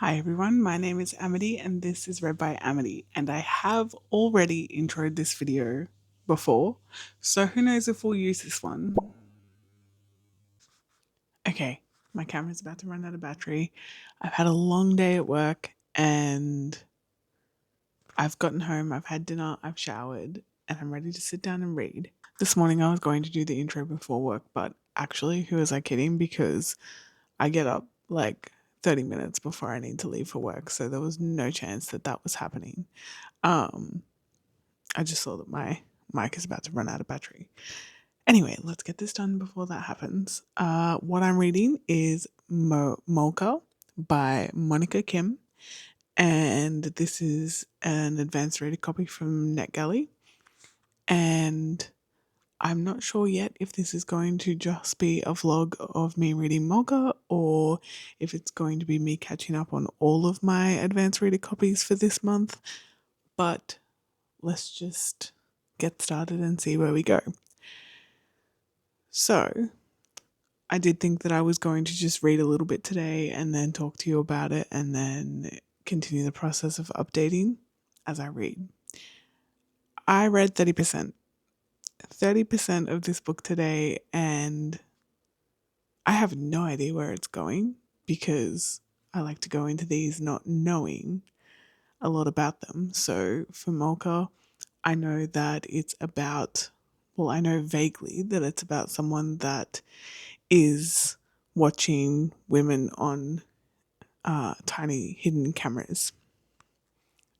Hi everyone, my name is Amity and this is Read by Amity, and I have already introed this video before, so who knows if we'll use this one. Okay, my camera's about to run out of battery. I've had a long day at work and I've gotten home, I've had dinner, I've showered, and I'm ready to sit down and read. This morning I was going to do the intro before work, but actually, who was I kidding? Because I get up like 30 minutes before I need to leave for work, so there was no chance that that was happening. Um, I just saw that my mic is about to run out of battery. Anyway, let's get this done before that happens. What I'm reading is Molka by Monika Kim, and this is an advanced rated copy from NetGalley. And I'm not sure yet if this is going to just be a vlog of me reading Molka or if it's going to be me catching up on all of my advanced rated copies for this month. But let's just get started and see where we go. So, I did think that I was going to just read a little bit today and then talk to you about it and then continue the process of updating as I read. I read 30%. 30% of this book today, and I have no idea where it's going because I like to go into these not knowing a lot about them. So for Molka, I know that it's about, well, I know vaguely that it's about someone that is watching women on tiny hidden cameras.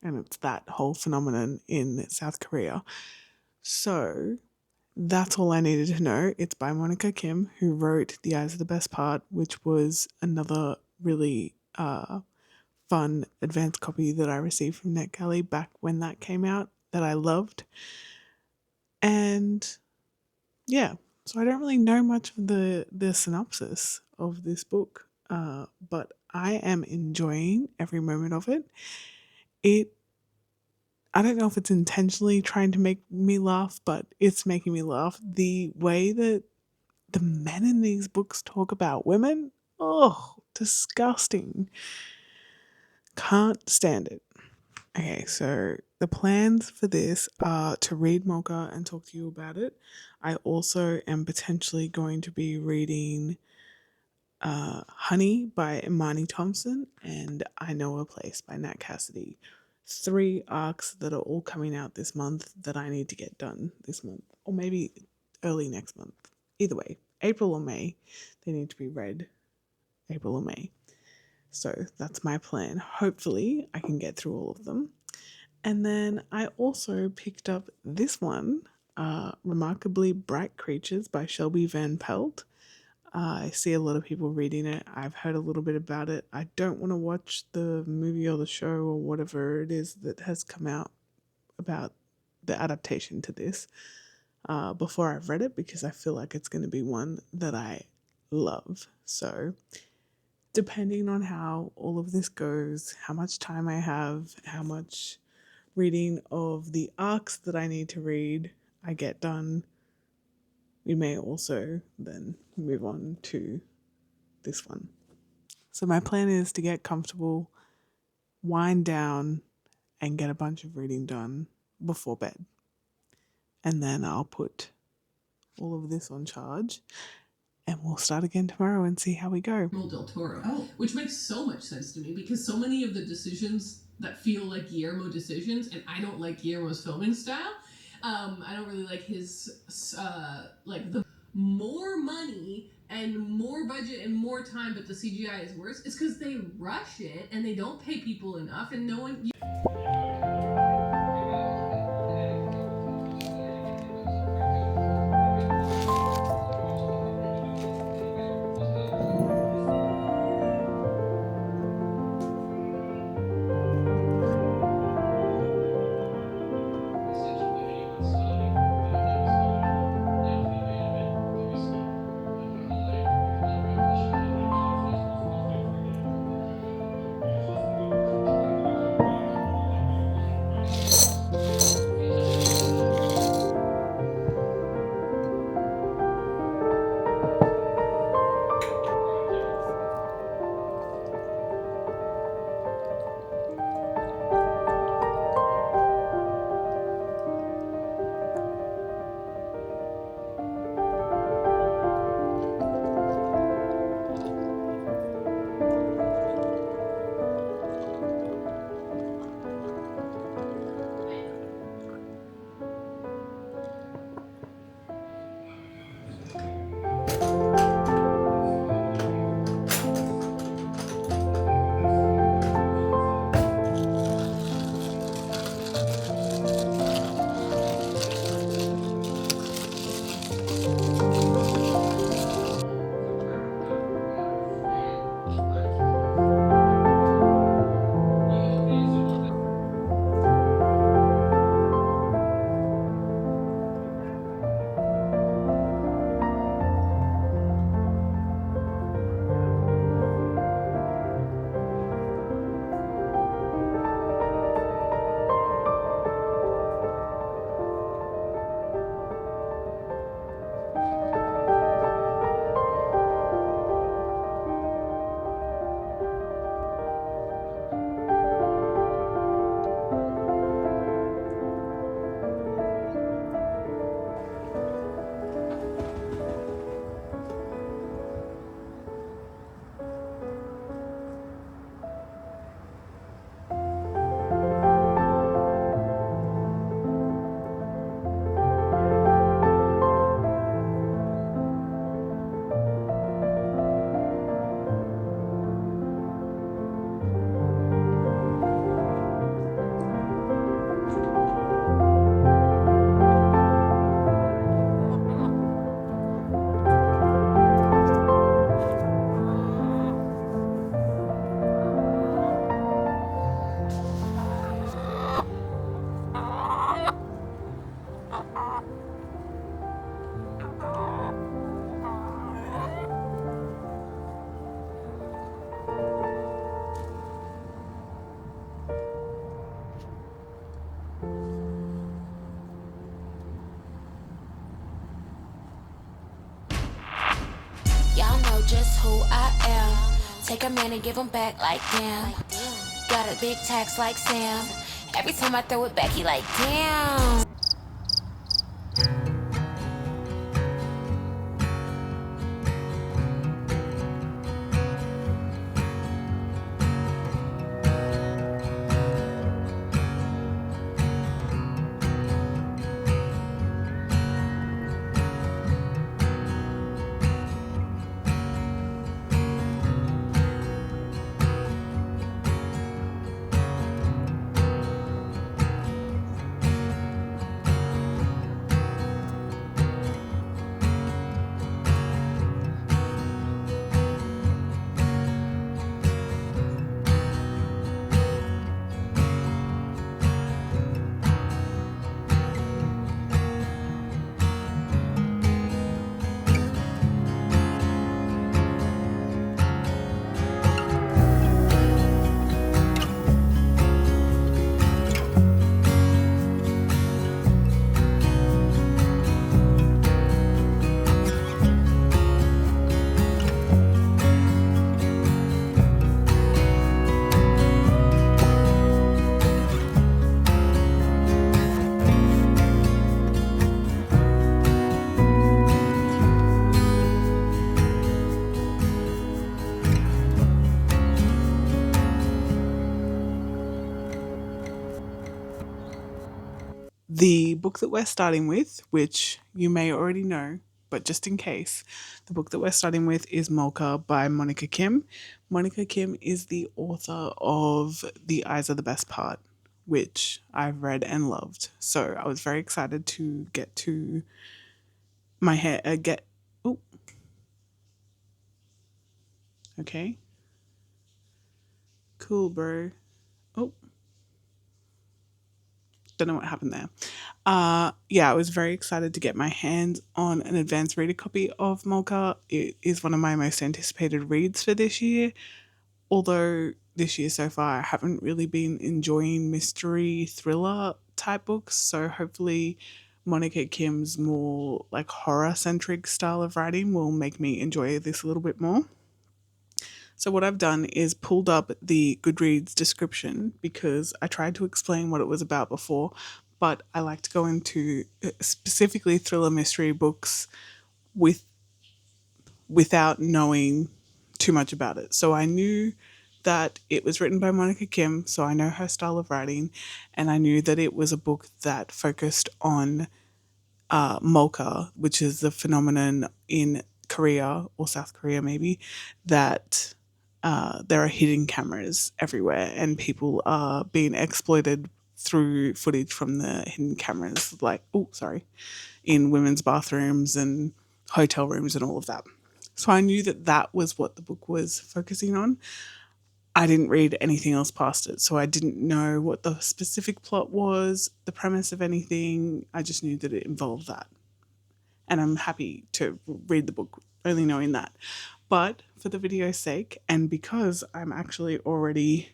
And it's that whole phenomenon in South Korea. So that's all I needed to know. It's by Monika Kim, who wrote The Eyes of the Best Part, which was another really fun advanced copy that I received from NetGalley back when that came out that I loved. And yeah, so I don't really know much of the synopsis of this book, but I am enjoying every moment of it. It I don't know if it's intentionally trying to make me laugh, but it's making me laugh. The way that the men in these books talk about women, oh, disgusting. Can't stand it. Okay, so the plans for this are to read Molka and talk to you about it. I also am potentially going to be reading Honey by Imani Thompson and I Know a Place by Nat Cassidy. Three arcs that are all coming out this month that I need to get done this month, or maybe early next month. Either way, April or May, they need to be read. April or May. So that's my plan. Hopefully, I can get through all of them. And then I also picked up this one, Remarkably Bright Creatures by Shelby Van Pelt. I see a lot of people reading it. I've heard a little bit about it. I don't want to watch the movie or the show or whatever it is that has come out about the adaptation to this before I've read it because I feel like it's going to be one that I love. So, depending on how all of this goes, how much time I have, how much reading of the arcs that I need to read I get done, we may also then move on to this one. So my plan is to get comfortable, wind down, and get a bunch of reading done before bed. And then I'll put all of this on charge and we'll start again tomorrow and see how we go. Del Toro, which makes so much sense to me because so many of the decisions that feel like Guillermo decisions, and I don't like Guillermo's filming style. I don't really like his like the more money and more budget and more time, but the CGI is worse. It's because they rush it and they don't pay people enough, and no one. who I am. Take a man and give him back like damn. Got a big tax like Sam. Every time I throw it back, he like damn. The book that we're starting with, which you may already know, but just in case, the book that we're starting with is Molka by Monika Kim. Monika Kim is the author of The Eyes Are the Best Part, which I've read and loved. So I was very excited to get to my hair, oh, okay, cool, bro. Oh, don't know what happened there. Yeah, I was very excited to get my hands on an advanced reader copy of Molka. It is one of my most anticipated reads for this year. Although this year so far, I haven't really been enjoying mystery thriller type books. So hopefully, Monica Kim's more like horror centric style of writing will make me enjoy this a little bit more. So, what I've done is pulled up the Goodreads description because I tried to explain what it was about before, but I like to go into specifically thriller mystery books with without knowing too much about it. So, I knew that it was written by Monica Kim, so I know her style of writing, and I knew that it was a book that focused on Molka, which is the phenomenon in Korea or South Korea, maybe, that there are hidden cameras everywhere and people are being exploited through footage from the hidden cameras, like, oh, sorry, in women's bathrooms and hotel rooms and all of that. So I knew that that was what the book was focusing on. I didn't read anything else past it, so I didn't know what the specific plot was, the premise of anything. I just knew that it involved that. And I'm happy to read the book only knowing that. But for the video's sake, and because I'm actually already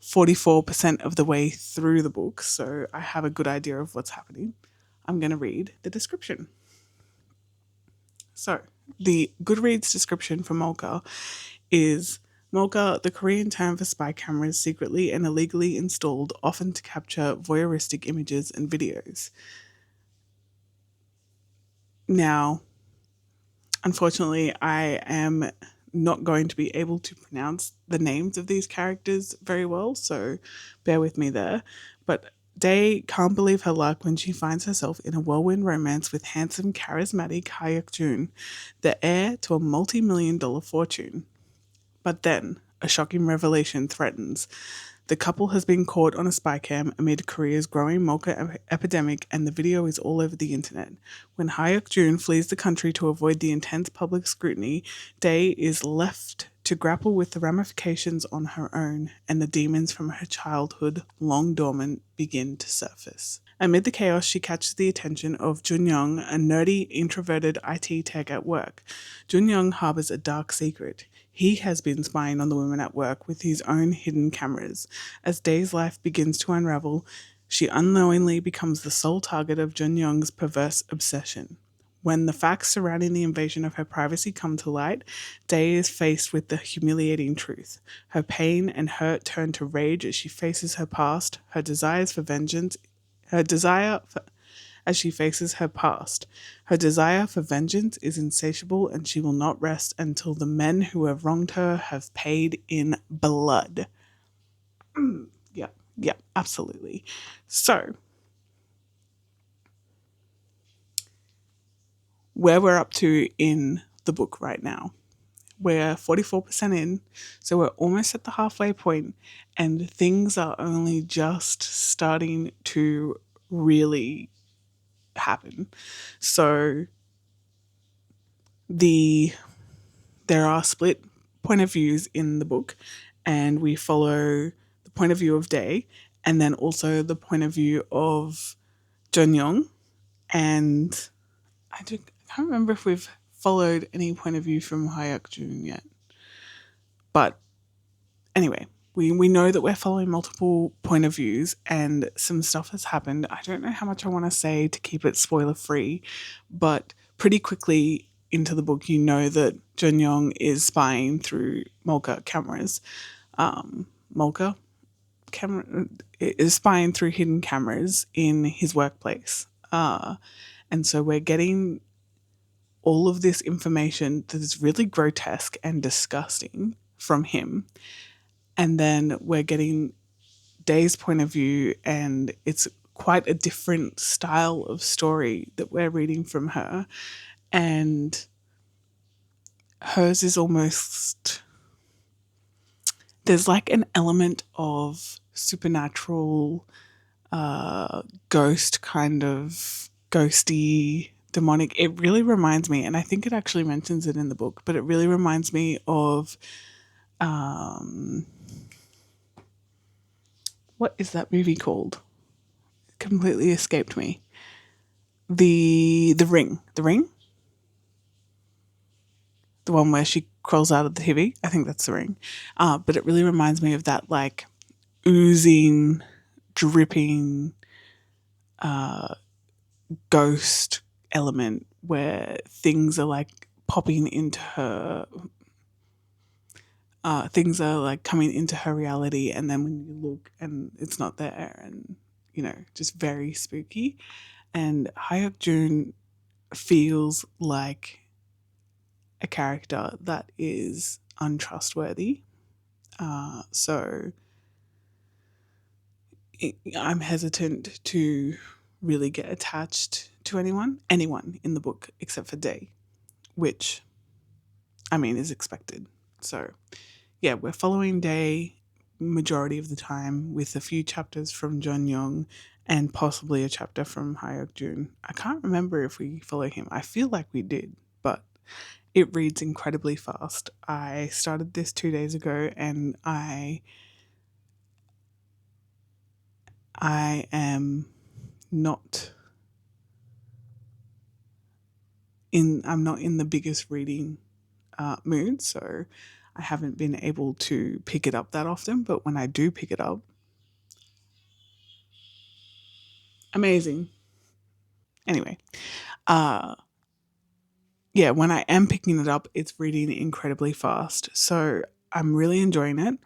44% of the way through the book, so I have a good idea of what's happening, I'm going to read the description. So, the Goodreads description for Molka is Molka, the Korean term for spy cameras secretly and illegally installed, often to capture voyeuristic images and videos. Now, unfortunately, I am not going to be able to pronounce the names of these characters very well, so bear with me there. But Day can't believe her luck when she finds herself in a whirlwind romance with handsome, charismatic Hyuk Jun, the heir to a multi-million-dollar fortune. But then, a shocking revelation threatens. The couple has been caught on a spy cam amid Korea's growing mocha epidemic, and the video is all over the internet. When Hyuk Jun flees the country to avoid the intense public scrutiny, Day is left to grapple with the ramifications on her own, and the demons from her childhood, long dormant, begin to surface. Amid the chaos, she catches the attention of Jun Young, a nerdy, introverted IT tech at work. Jun Young harbors a dark secret. He has been spying on the women at work with his own hidden cameras. As Day's life begins to unravel, she unknowingly becomes the sole target of Jun Young's perverse obsession. When the facts surrounding the invasion of her privacy come to light, Day is faced with the humiliating truth. Her pain and hurt turn to rage as she faces her past, her desire for, as she faces her past. Her desire for vengeance is insatiable, and she will not rest until the men who have wronged her have paid in blood. Yeah, absolutely. So, where we're up to in the book right now. We're 44% in, so we're almost at the halfway point, and things are only just starting to really happen. So there are split point of views in the book, and we follow the point of view of Day, and then also the point of view of Jun Young, and I can't remember if we've followed any point of view from Hyuk Jun yet. But anyway, we know that we're following multiple point of views and some stuff has happened. I don't know how much I want to say to keep it spoiler free, but pretty quickly into the book, you know that Jun Young is spying through Molka cameras. Molka camera is spying through hidden cameras in his workplace. And so we're getting all of this information that is really grotesque and disgusting from him. And then we're getting Day's point of view, and it's quite a different style of story that we're reading from her. And hers is almost, there's like an element of supernatural, ghost kind of ghosty, demonic. It really reminds me, and I think it actually mentions it in the book, but it really reminds me of what is that movie called? It completely escaped me. The Ring. The Ring? The one where she crawls out of the TV. I think that's The Ring. But it really reminds me of that like oozing, dripping ghost element where things are like popping into her, things are like coming into her reality, and then when you look and it's not there, and just very spooky. And Hyuk Jun feels like a character that is untrustworthy. So I'm hesitant to really get attached to anyone in the book except for Day, which I mean is expected. So yeah, we're following Day majority of the time with a few chapters from Jun Young and possibly a chapter from Hyuk Jun. I can't remember if we follow him. I feel like we did, but it reads incredibly fast. I started this 2 days ago, and I am not I'm not in the biggest reading mood, so I haven't been able to pick it up that often, but when I do pick it up, amazing. Anyway, yeah, when I am picking it up, it's reading incredibly fast. So I'm really enjoying it.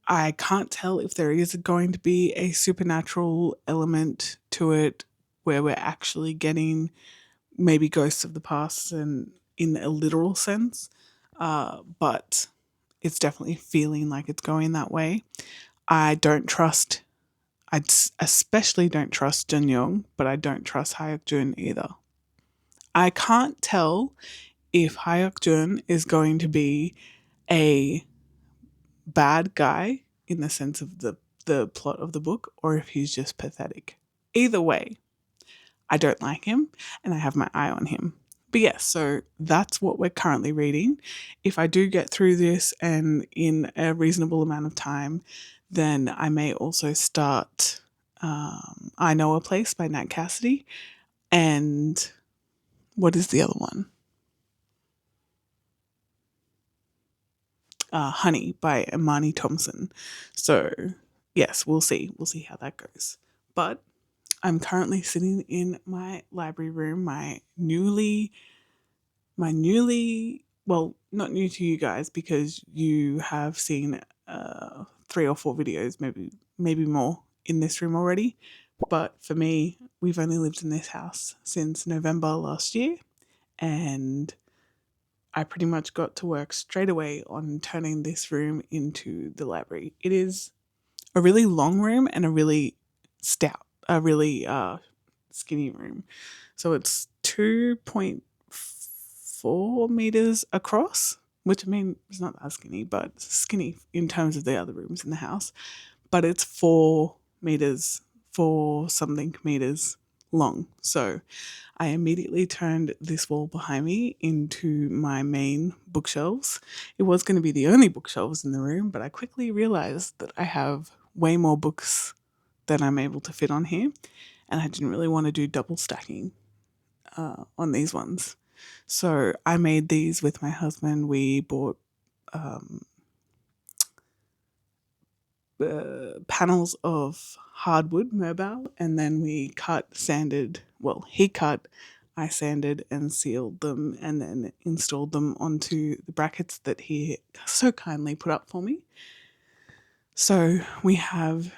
I can't tell if there is going to be a supernatural element to it where we're actually getting maybe ghosts of the past and in a literal sense, but it's definitely feeling like it's going that way. I don't trust, I especially don't trust Jun Young, but I don't trust Hyuk Jun either. I can't tell if Hyuk Jun is going to be a bad guy in the sense of the plot of the book, or if he's just pathetic. Either way, I don't like him and I have my eye on him. But yes, so that's what we're currently reading. If I do get through this and in a reasonable amount of time, then I may also start I Know a Place by Nat Cassidy. And what is the other one? Honey by Imani Thompson. So yes, we'll see. We'll see how that goes. But I'm currently sitting in my library room, well, not new to you guys because you have seen 3 or 4 videos, maybe more in this room already. But for me, we've only lived in this house since November last year, and I pretty much got to work straight away on turning this room into the library. It is a really long room and a really skinny room. So it's 2.4 meters across, which I mean, it's not that skinny, but skinny in terms of the other rooms in the house. But it's 4 meters, 4 something meters long. So I immediately turned this wall behind me into my main bookshelves. It was going to be the only bookshelves in the room, but I quickly realized that I have way more books than I'm able to fit on here, and I didn't really want to do double stacking on these ones. So I made these with my husband. We bought panels of hardwood mobile, and then we he cut, I sanded and sealed them, and then installed them onto the brackets that he so kindly put up for me. So we have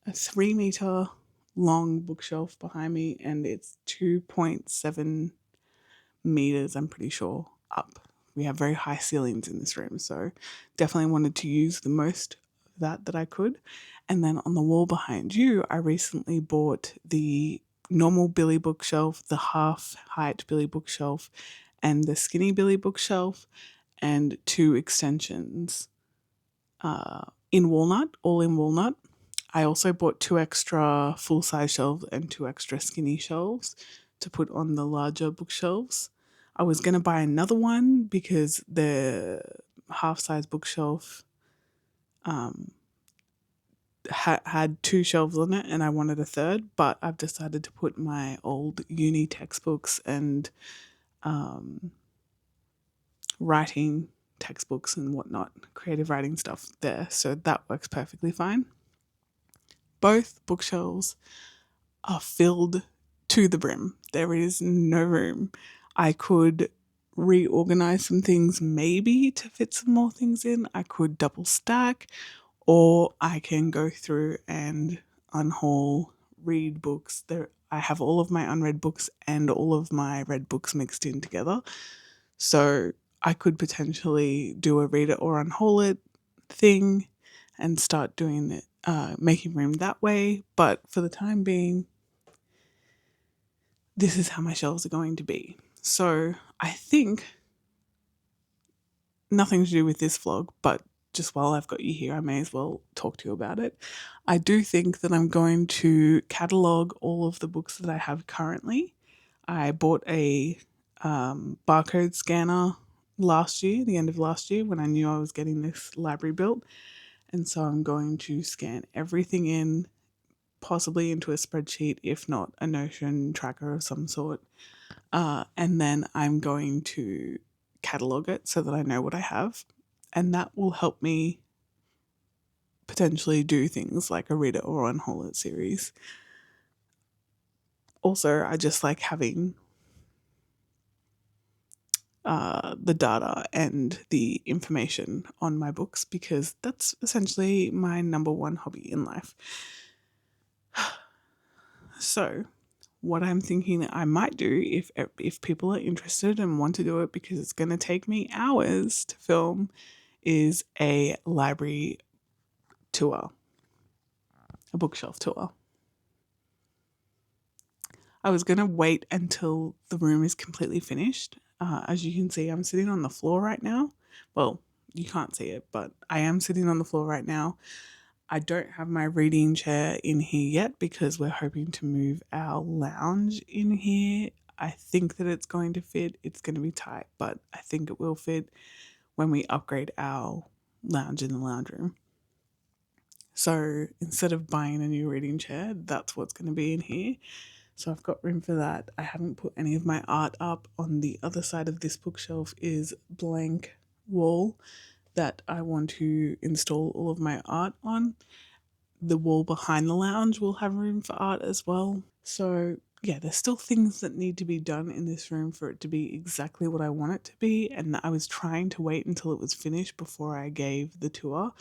a 3 meter long bookshelf behind me, and it's 2.7 meters, I'm pretty sure, up. We have very high ceilings in this room, so definitely wanted to use the most of that I could. And then on the wall behind you, I recently bought the normal Billy bookshelf, the half height Billy bookshelf, and the skinny Billy bookshelf, and 2 extensions in walnut, all in walnut. I also bought 2 extra full size shelves and 2 extra skinny shelves to put on the larger bookshelves. I was going to buy another one because the half size bookshelf had 2 shelves on it and I wanted a third, but I've decided to put my old uni textbooks and writing textbooks and whatnot, creative writing stuff there. So that works perfectly fine. Both bookshelves are filled to the brim. There is no room. I could reorganize some things maybe to fit some more things in. I could double stack, or I can go through and unhaul, read books. I have all of my unread books and all of my read books mixed in together. So I could potentially do a read it or unhaul it thing and start doing it, making room that way. But for the time being, this is how my shelves are going to be. So I think nothing to do with this vlog, but just while I've got you here, I may as well talk to you about it. I do think that I'm going to catalogue all of the books that I have currently. I bought a barcode scanner the end of last year, when I knew I was getting this library built. And so I'm going to scan everything in, possibly into a spreadsheet, if not a Notion tracker of some sort. And then I'm going to catalog it so that I know what I have. And that will help me potentially do things like a read it or unhaul it series. Also, I just like having the data and the information on my books because that's essentially my number one hobby in life. So, what I'm thinking I might do if people are interested and want to do it, because it's going to take me hours to film, is a library tour, a bookshelf tour. I was going to wait until the room is completely finished. As you can see, I'm sitting on the floor right now. Well, you can't see it, but I am sitting on the floor right now. I don't have my reading chair in here yet because we're hoping to move our lounge in here. I think that it's going to fit. It's going to be tight, but I think it will fit when we upgrade our lounge in the lounge room. So instead of buying a new reading chair, that's what's going to be in here. So I've got room for that. I haven't put any of my art up. On the other side of this bookshelf is blank wall that I want to install all of my art on. the wall behind the lounge will have room for art as well. So, yeah, there's still things that need to be done in this room for it to be exactly what I want it to be. And I was trying to wait until it was finished before I gave the tour,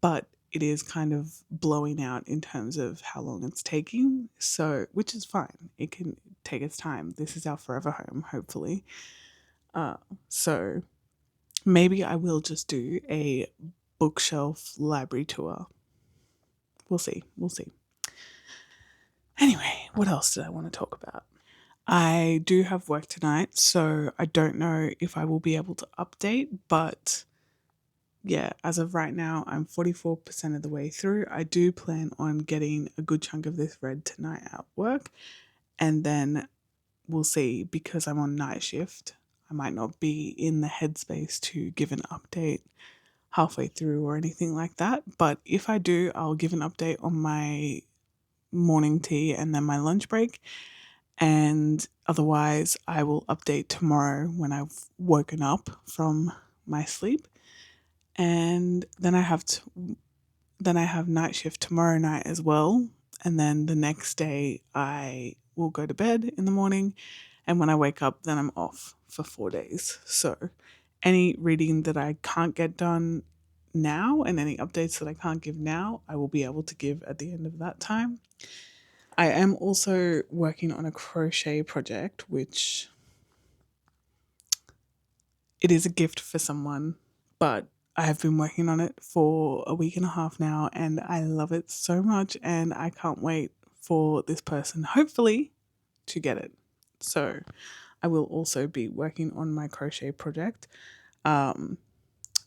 but it is kind of blowing out in terms of how long it's taking. So, which is fine. It can take its time. This is our forever home, hopefully. So, maybe I will just do a bookshelf library tour. We'll see. We'll see. Anyway, what else did I want to talk about? I do have work tonight, so I don't know if I will be able to update, but yeah, as of right now, I'm 44% of the way through. I do plan on getting a good chunk of this read tonight at work, and then we'll see because I'm on night shift. I might not be in the headspace to give an update halfway through or anything like that, but if I do, I'll give an update on my morning tea and then my lunch break. And otherwise, I will update tomorrow when I've woken up from my sleep. And then then I have night shift tomorrow night as well. And then the next day I will go to bed in the morning. And when I wake up, then I'm off for 4 days. So any reading that I can't get done now and any updates that I can't give now, I will be able to give at the end of that time. I am also working on a crochet project, which it is a gift for someone, but I have been working on it for a week and a half now and I love it so much and I can't wait for this person, hopefully, to get it. So I will also be working on my crochet project.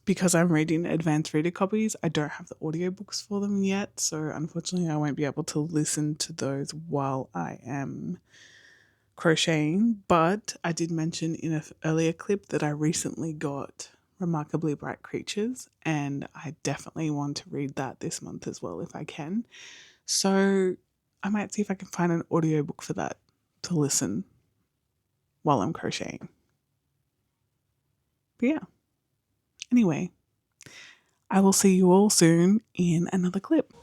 Because I'm reading advanced reader copies, I don't have the audiobooks for them yet. So unfortunately, I won't be able to listen to those while I am crocheting. But I did mention in an earlier clip that I recently got Remarkably Bright Creatures, and I definitely want to read that this month as well if I can. So I might see if I can find an audiobook for that to listen while I'm crocheting. But yeah. Anyway, I will see you all soon in another clip.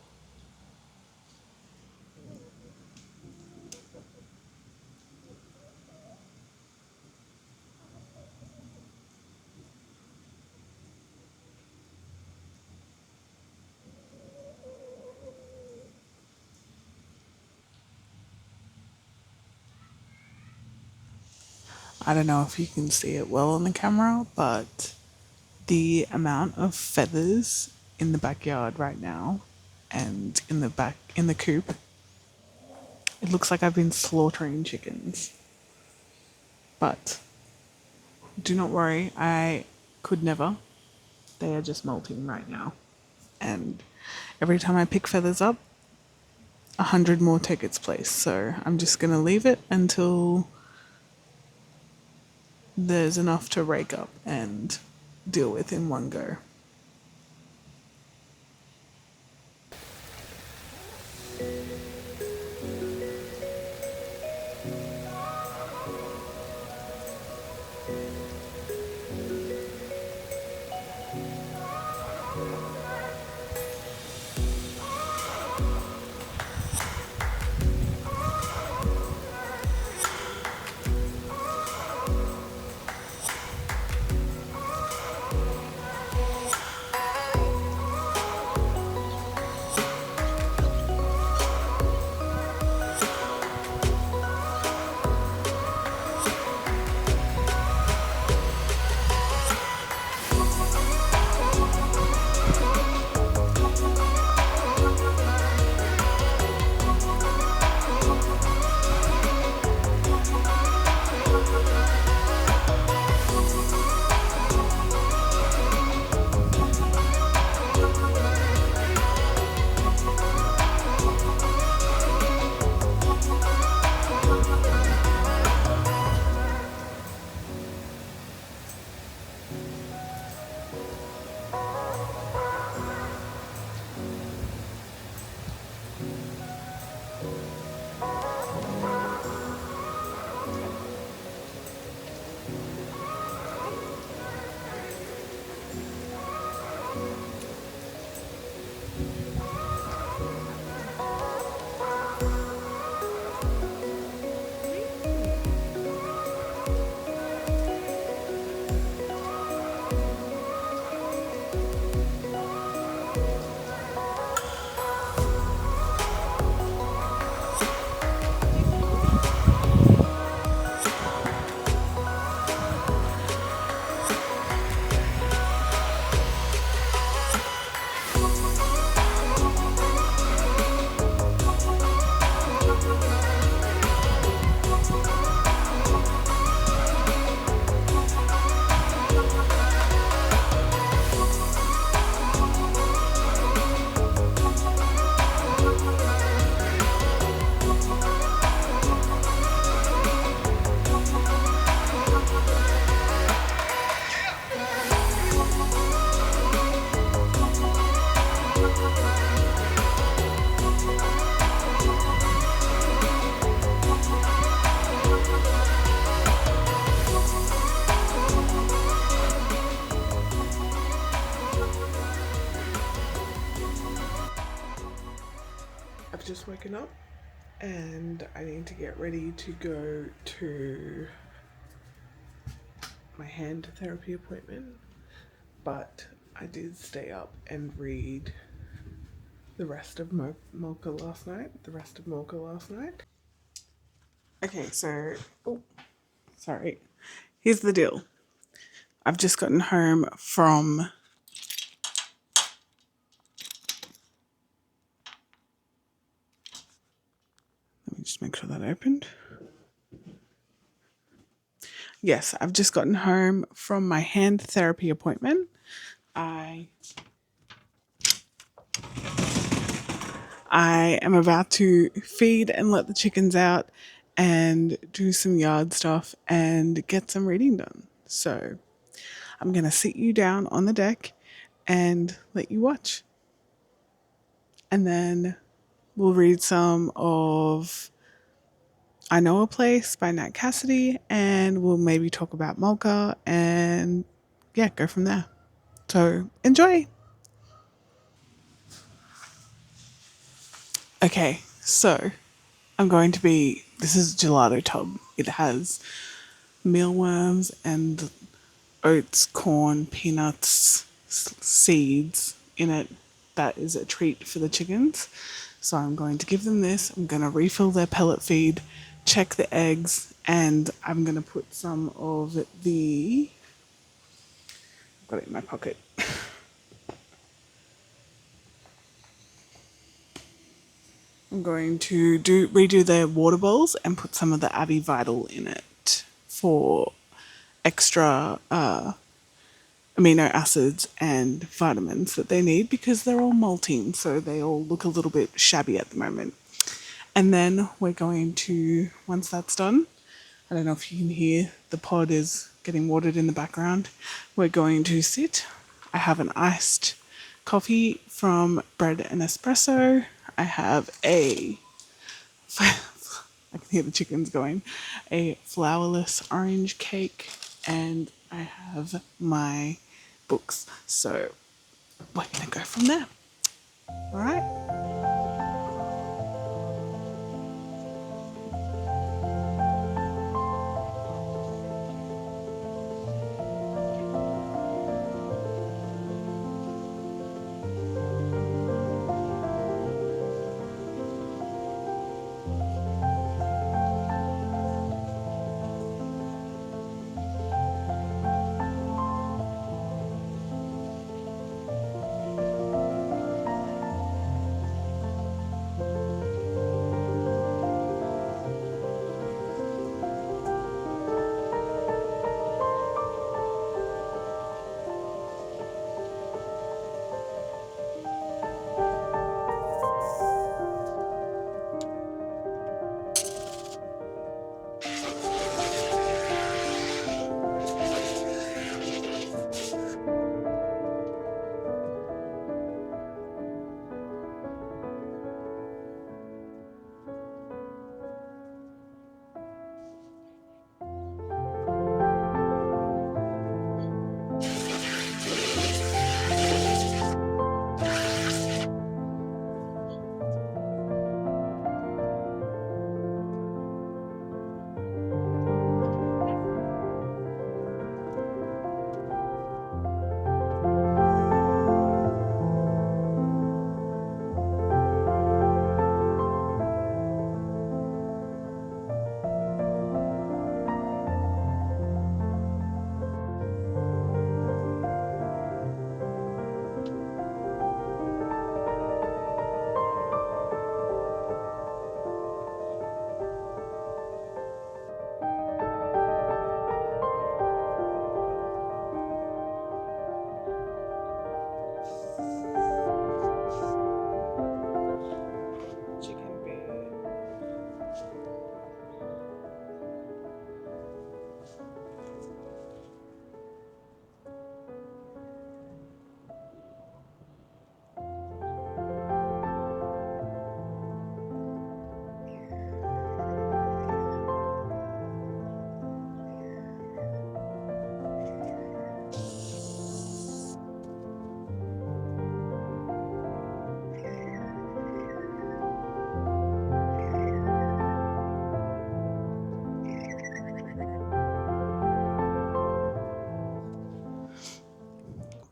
I don't know if you can see it well on the camera, but the amount of feathers in the backyard right now and in the coop, it looks like I've been slaughtering chickens. But do not worry, I could never. They are just molting right now. And every time I pick feathers up, 100 more take its place. So I'm just going to leave it until there's enough to rake up and deal with in one go. I've just woken up and I need to get ready to go to my hand therapy appointment. But I did stay up and read the rest of Molka last night. Okay, so, oh, sorry. Here's the deal. I've just gotten home from let me just make sure that opened. Yes, I've just gotten home from my hand therapy appointment. I am about to feed and let the chickens out and do some yard stuff and get some reading done. So I'm going to sit you down on the deck and let you watch. And then we'll read some of I Know a Place by Nat Cassidy, and we'll maybe talk about Molka and yeah, go from there. So enjoy. Okay, so this is gelato tub. It has mealworms and oats, corn, peanuts, seeds in it. That is a treat for the chickens. So I'm going to give them this. I'm going to refill their pellet feed, check the eggs, and I'm going to put some of I've got it in my pocket. I'm going to redo their water bowls and put some of the Abbey Vital in it for extra amino acids and vitamins that they need because they're all molting, so they all look a little bit shabby at the moment. And then we're going to, once that's done, I don't know if you can hear the pod is getting watered in the background. We're going to sit. I have an iced coffee from Bread and Espresso. I have I can hear the chickens going, a flourless orange cake, and I have my books. So we're going to go from there. All right.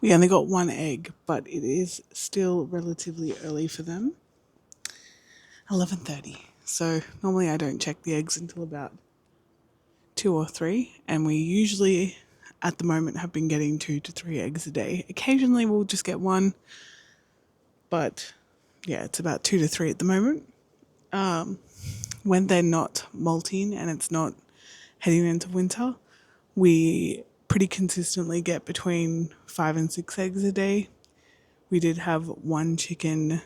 We only got one egg, but it is still relatively early for them. 11:30. So normally I don't check the eggs until about 2 or 3, and we usually at the moment have been getting 2 to 3 eggs a day. Occasionally we'll just get one, but yeah, it's about 2 to 3 at the moment. When they're not molting and it's not heading into winter, we pretty consistently get between 5 and 6 eggs a day. We did have one chicken.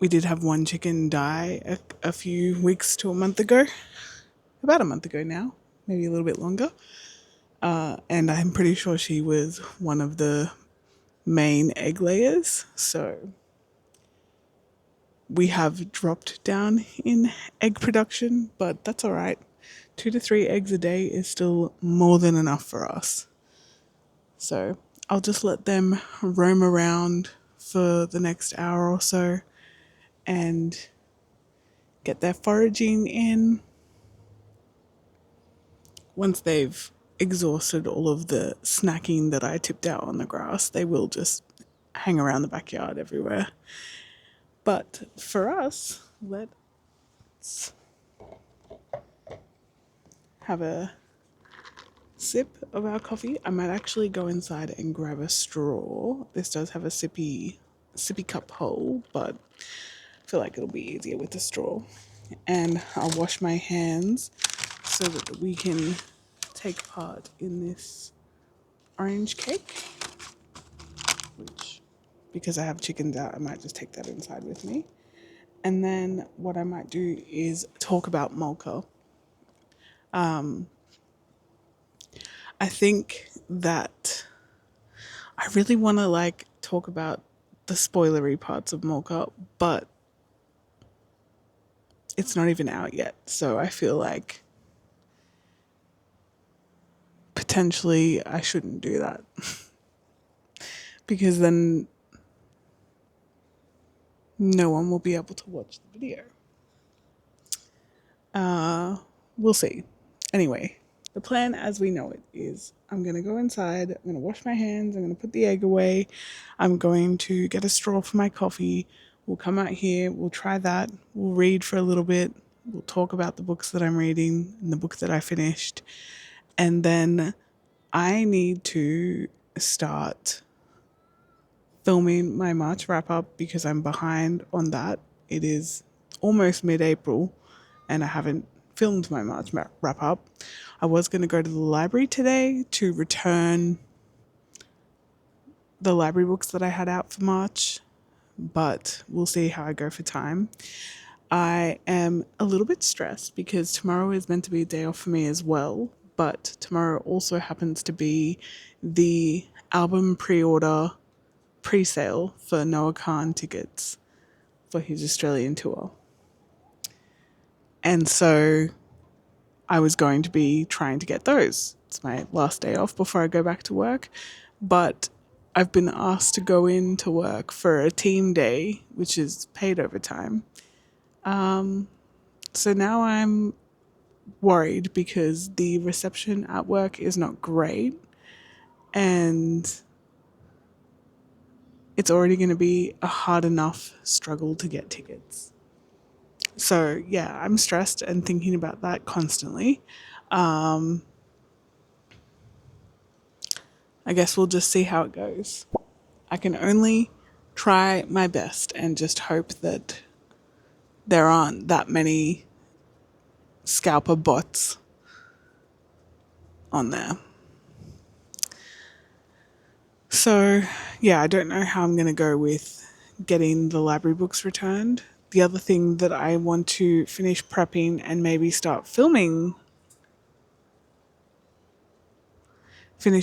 We did have one chicken die a few weeks to a month ago, about a month ago now, maybe a little bit longer. And I'm pretty sure she was one of the main egg layers. So we have dropped down in egg production, but that's all right. 2 to 3 eggs a day is still more than enough for us. So I'll just let them roam around for the next hour or so and get their foraging in. Once they've exhausted all of the snacking that I tipped out on the grass, they will just hang around the backyard everywhere. But for us, let's have a sip of our coffee. I might actually go inside and grab a straw. This does have a sippy cup hole, but I feel like it'll be easier with a straw. And I'll wash my hands so that we can take part in this orange cake, which, because I have chickens out, I might just take that inside with me. And then what I might do is talk about Molka. I think that I really want to talk about the spoilery parts of Molka, but it's not even out yet. So I feel like potentially I shouldn't do that because then no one will be able to watch the video. We'll see. Anyway, the plan as we know it is I'm going to go inside, I'm going to wash my hands, I'm going to put the egg away, I'm going to get a straw for my coffee, we'll come out here, we'll try that, we'll read for a little bit, we'll talk about the books that I'm reading and the book that I finished, and then I need to start filming my March wrap up because I'm behind on that. It is almost mid-April and I haven't filmed my March wrap up. I was going to go to the library today to return the library books that I had out for March, but we'll see how I go for time. I am a little bit stressed because tomorrow is meant to be a day off for me as well, but tomorrow also happens to be the album pre-sale for Noah Kahan tickets for his Australian tour. And so I was going to be trying to get those. It's my last day off before I go back to work. But I've been asked to go into work for a team day, which is paid overtime. So now I'm worried because the reception at work is not great. And it's already going to be a hard enough struggle to get tickets. So yeah, I'm stressed and thinking about that constantly. I guess we'll just see how it goes. I can only try my best and just hope that there aren't that many scalper bots on there. So yeah, I don't know how I'm going to go with getting the library books returned. The other thing that I want to finish prepping and maybe start finish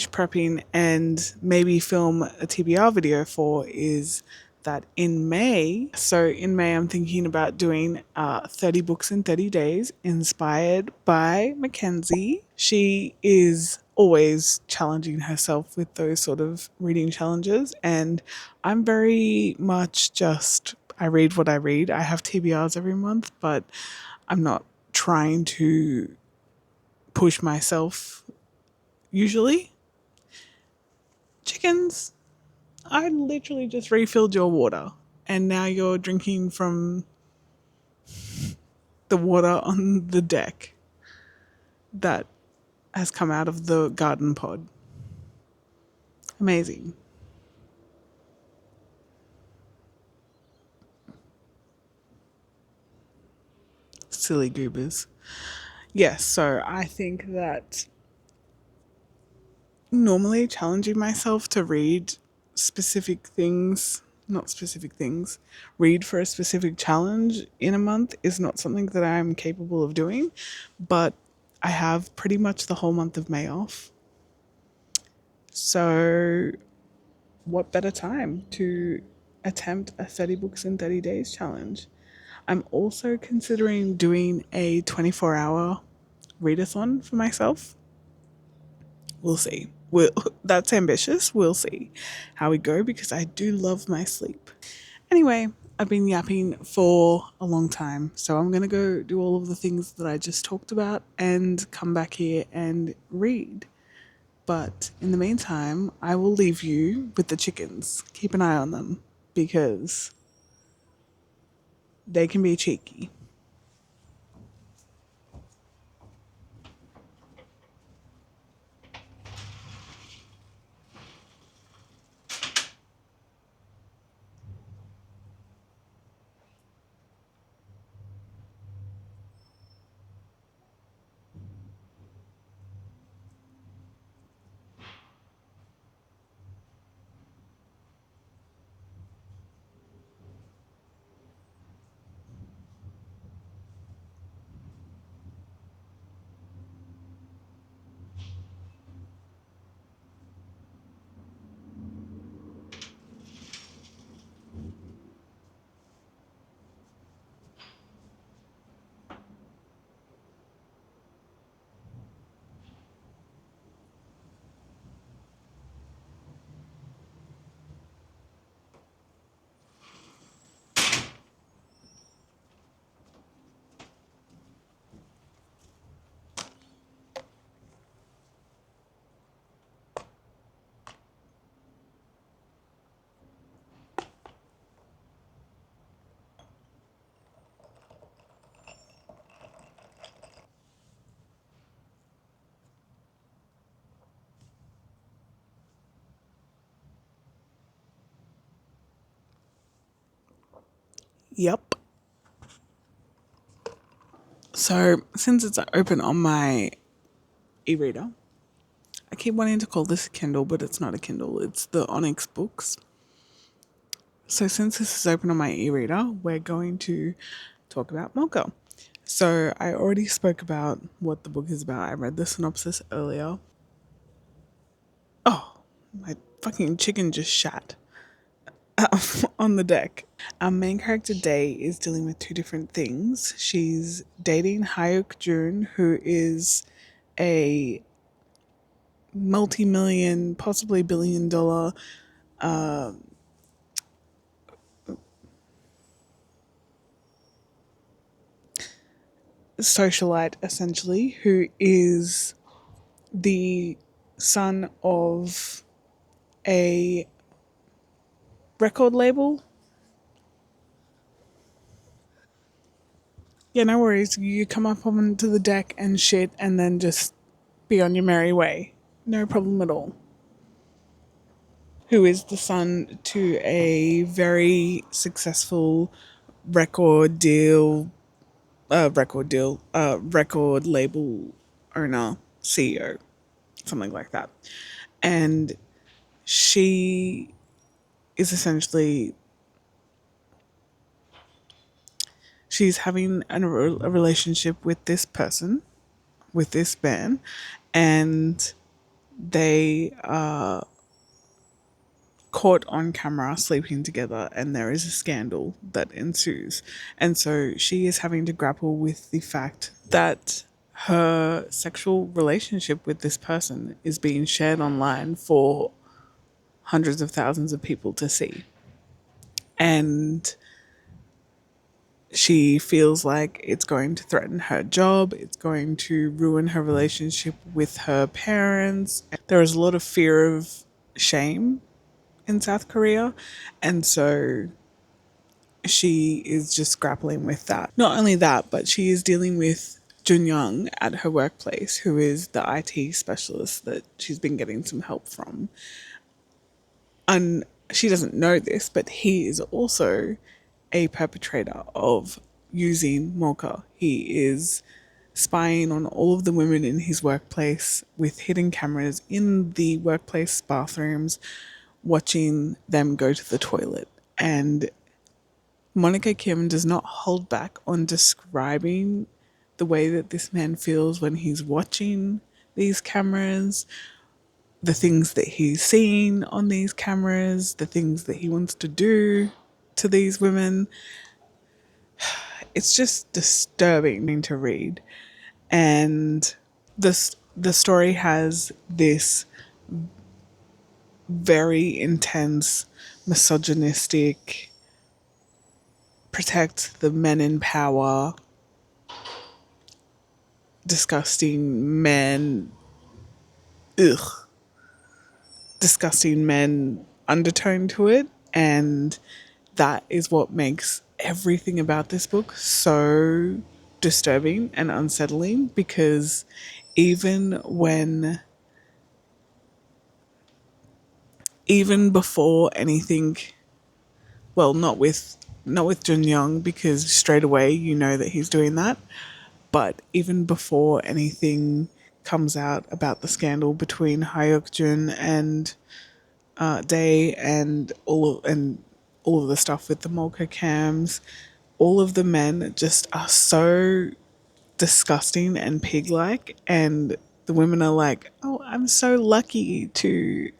prepping and maybe film a TBR video for is that in May, I'm thinking about doing 30 books in 30 days inspired by Mackenzie. She is always challenging herself with those sort of reading challenges, and I'm very much just, I read what I read. I have TBRs every month, but I'm not trying to push myself usually. Chickens, I literally just refilled your water and now you're drinking from the water on the deck that has come out of the garden pod. Amazing. Silly goobers. Yes, so I think that normally challenging myself to read specific things, not specific things, read for a specific challenge in a month is not something that I'm capable of doing, but I have pretty much the whole month of May off. So, what better time to attempt a 30 books in 30 days challenge? I'm also considering doing a 24-hour readathon for myself. We'll see. That's ambitious. We'll see how we go because I do love my sleep. Anyway, I've been yapping for a long time, so I'm going to go do all of the things that I just talked about and come back here and read. But in the meantime, I will leave you with the chickens. Keep an eye on them because they can be cheeky. Yep. So, since it's open on my e reader, I keep wanting to call this a Kindle, but it's not a Kindle, it's the Onyx Books. So, since this is open on my e reader, we're going to talk about Molka. So, I already spoke about what the book is about. I read the synopsis earlier. Oh, my fucking chicken just shat on the deck. Our main character, Day, is dealing with two different things. She's dating Hyuk Jun, who is a multi-million, possibly billion-dollar socialite, essentially, who is the son of a record label. Yeah, no worries. You come up onto the deck and shit and then just be on your merry way. No problem at all. Who is the son to a very successful record deal, record label owner, CEO, something like that. And she is essentially, she's having a relationship with this person, with this man, and they are caught on camera sleeping together, and there is a scandal that ensues. And so she is having to grapple with the fact that her sexual relationship with this person is being shared online for hundreds of thousands of people to see. And she feels like it's going to threaten her job, it's going to ruin her relationship with her parents. There is a lot of fear of shame in South Korea. And so she is just grappling with that. Not only that, but she is dealing with Jun Young at her workplace, who is the IT specialist that she's been getting some help from. And she doesn't know this, but he is also a perpetrator of using Molka. He is spying on all of the women in his workplace with hidden cameras in the workplace bathrooms, watching them go to the toilet. And Monika Kim does not hold back on describing the way that this man feels when he's watching these cameras, the things that he's seeing on these cameras, the things that he wants to do to these women. It's just disturbing to read. And the story has this very intense, misogynistic, protect the men in power, disgusting men, ugh, disgusting men undertone to it. And that is what makes everything about this book so disturbing and unsettling, because even when even before anything, well, not with Jun Young, because straight away you know that he's doing that, but even before anything comes out about the scandal between Hyuk Jun and Day, and all of the stuff with the Molka cams, all of the men just are so disgusting and pig like, and the women are like, oh, I'm so lucky to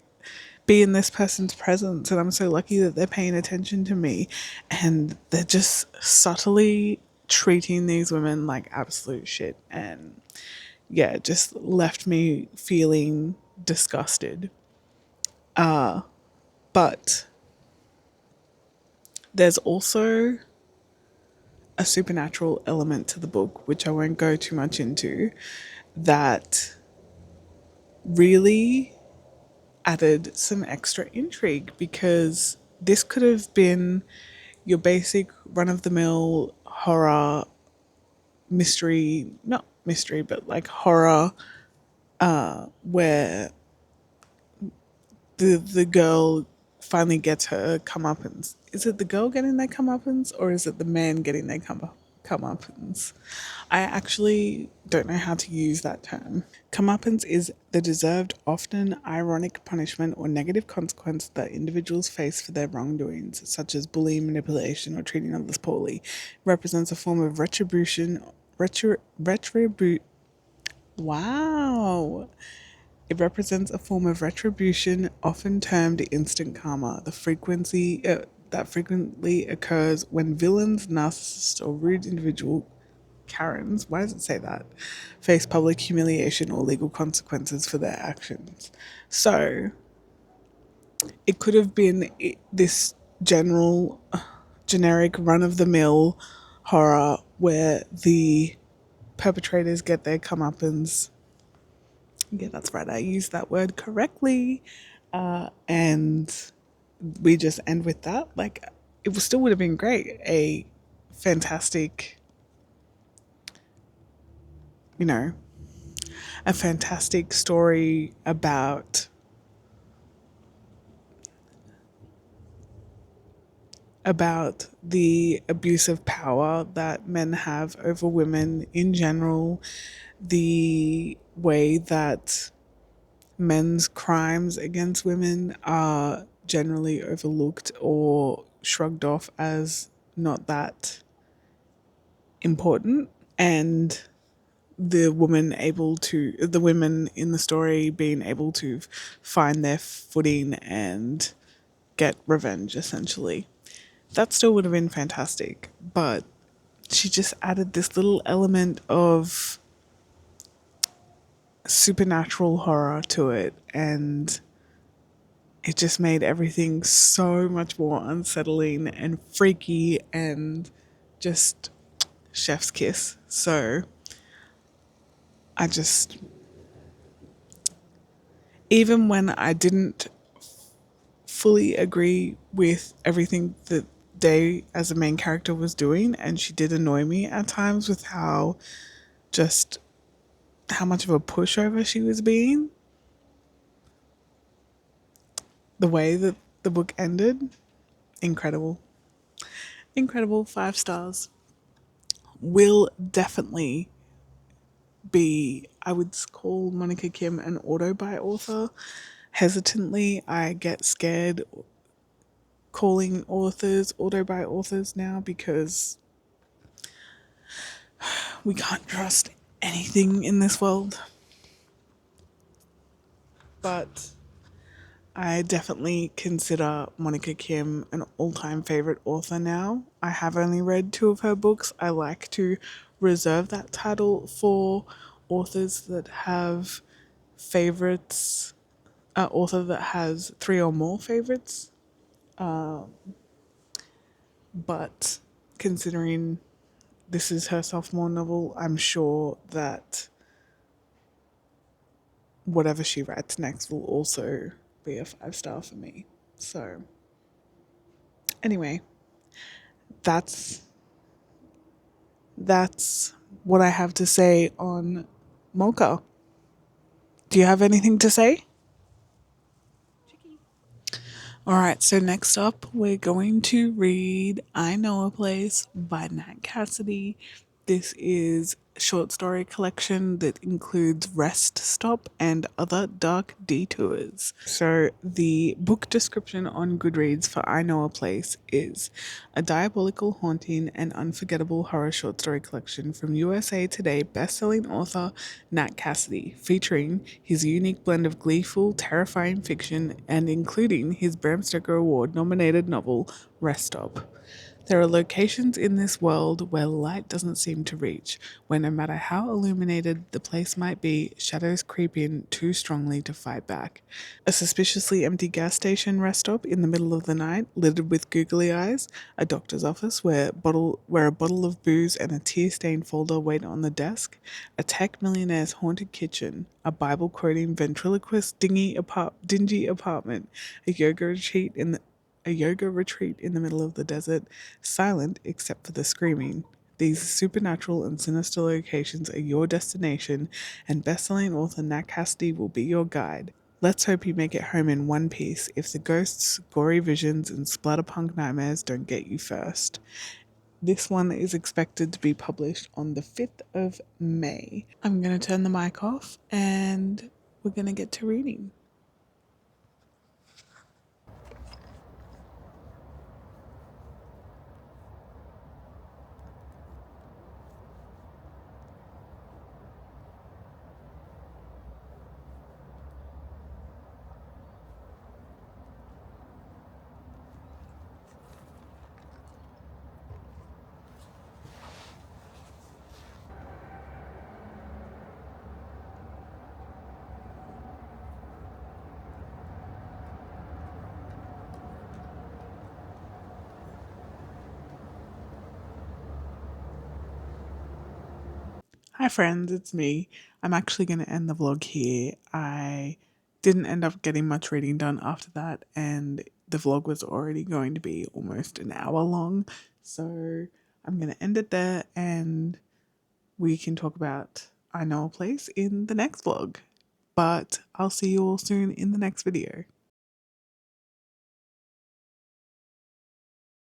be in this person's presence, and I'm so lucky that they're paying attention to me. And they're just subtly treating these women like absolute shit. And yeah, it just left me feeling disgusted. But there's also a supernatural element to the book, which I won't go too much into, that really added some extra intrigue, because this could have been your basic run of the mill horror mystery, not mystery, but like horror, where the girl finally gets her comeuppance. Is it the girl getting their comeuppance, or is it the man getting their comeuppance? I actually don't know how to use that term. Comeuppance is the deserved, often ironic punishment or negative consequence that individuals face for their wrongdoings, such as bullying, manipulation, or treating others poorly. It represents a form of retribution. Wow. It represents a form of retribution, often termed instant karma. The frequency that frequently occurs when villains, narcissists, or rude individual Karens, why does it say that, face public humiliation or legal consequences for their actions. So it could have been this generic run of the mill horror where the perpetrators get their comeuppance. Yeah, that's right, I used that word correctly. And we just end with that. Like, it still would have been great. A fantastic, you know, a fantastic story about the abuse of power that men have over women in general, the way that men's crimes against women are generally overlooked or shrugged off as not that important, and the women in the story being able to find their footing and get revenge, essentially. That still would have been fantastic, but she just added this little element of supernatural horror to it, and it just made everything so much more unsettling and freaky and just chef's kiss. So I just, even when I didn't fully agree with everything that Day as a main character was doing, and she did annoy me at times with just how much of a pushover she was being. The way that the book ended, incredible. Incredible, 5 stars. Will definitely be, I would call Monika Kim an auto buy author. Hesitantly, I get scared calling authors auto buy authors now because we can't trust anything in this world. But I definitely consider Monika Kim an all time favorite author now. I have only read 2 of her books. I like to reserve that title for authors that have favorites, author that has 3 or more favorites. But considering this is her sophomore novel, I'm sure that whatever she writes next will also be a 5 star for me. So, anyway, that's that's what I have to say on Molka. Do you have anything to say? All right, so next up, we're going to read I Know a Place by Nat Cassidy. This is a short story collection that includes Rest Stop and Other Dark Detours. So, the book description on Goodreads for I Know a Place is a diabolical, haunting, and unforgettable horror short story collection from USA Today bestselling author Nat Cassidy, featuring his unique blend of gleeful, terrifying fiction and including his Bram Stoker Award nominated novel Rest Stop. There are locations in this world where light doesn't seem to reach, where no matter how illuminated the place might be, shadows creep in too strongly to fight back. A suspiciously empty gas station rest stop in the middle of the night, littered with googly eyes, a doctor's office where a bottle of booze and a tear-stained folder wait on the desk, a tech millionaire's haunted kitchen, a Bible-quoting ventriloquist dingy apartment, a yoga retreat in the middle of the desert, silent except for the screaming. These supernatural and sinister locations are your destination, and bestselling author Nat Cassidy will be your guide. Let's hope you make it home in one piece if the ghosts, gory visions, and splatterpunk nightmares don't get you first. This one is expected to be published on the 5th of May. I'm going to turn the mic off and we're going to get to reading. Hi, friends, it's me. I'm actually going to end the vlog here. I didn't end up getting much reading done after that, and the vlog was already going to be almost an hour long. So I'm going to end it there, and we can talk about I Know a Place in the next vlog. But I'll see you all soon in the next video.